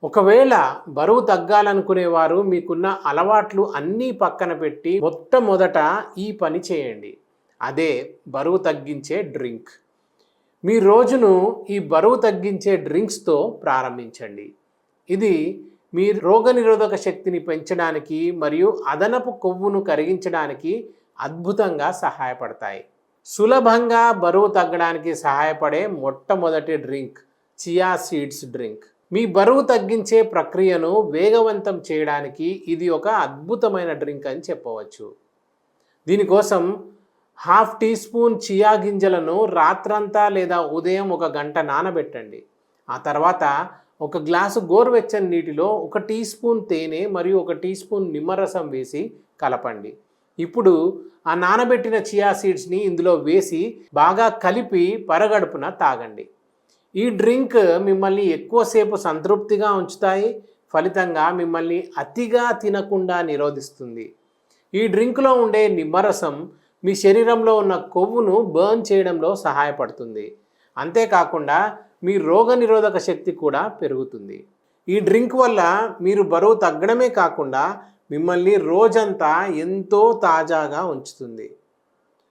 ఒకవేళ బరువు తగ్గాలనుకునేవారు మీకున్న అలవాట్లు అన్నీ పక్కన పెట్టి మొట్టమొదట ఈ పని చేయండి. అదే బరువు తగ్గించే డ్రింక్. మీ రోజును ఈ బరువు తగ్గించే డ్రింక్స్తో ప్రారంభించండి. ఇది మీ రోగనిరోధక శక్తిని పెంచడానికి మరియు అదనపు కొవ్వును కరిగించడానికి అద్భుతంగా సహాయపడతాయి. సులభంగా బరువు తగ్గడానికి సహాయపడే మొట్టమొదటి డ్రింక్ చియా సీడ్స్ డ్రింక్. మీ బరువు తగ్గించే ప్రక్రియను వేగవంతం చేయడానికి ఇది ఒక అద్భుతమైన డ్రింక్ అని చెప్పవచ్చు. దీనికోసం 1/2 టీ స్పూన్ చియా గింజలను రాత్రంతా లేదా ఉదయం 1 గంట నానబెట్టండి. ఆ తర్వాత 1 గ్లాసు గోరువెచ్చని నీటిలో 1 టీ స్పూన్ తేనె మరియు 1 టీ స్పూన్ నిమ్మరసం వేసి కలపండి. ఇప్పుడు ఆ నానబెట్టిన చియా సీడ్స్ని ఇందులో వేసి బాగా కలిపి పరగడుపున తాగండి. ఈ డ్రింక్ మిమ్మల్ని ఎక్కువసేపు సంతృప్తిగా ఉంచుతాయి, ఫలితంగా మిమ్మల్ని అతిగా తినకుండా నిరోధిస్తుంది. ఈ డ్రింక్లో ఉండే నిమ్మరసం మీ శరీరంలో ఉన్న కొవ్వును బర్న్ చేయడంలో సహాయపడుతుంది. అంతేకాకుండా మీ రోగనిరోధక శక్తి కూడా పెరుగుతుంది. ఈ డ్రింక్ వల్ల మీరు బరువు తగ్గడమే కాకుండా మిమ్మల్ని రోజంతా ఎంతో తాజాగా ఉంచుతుంది.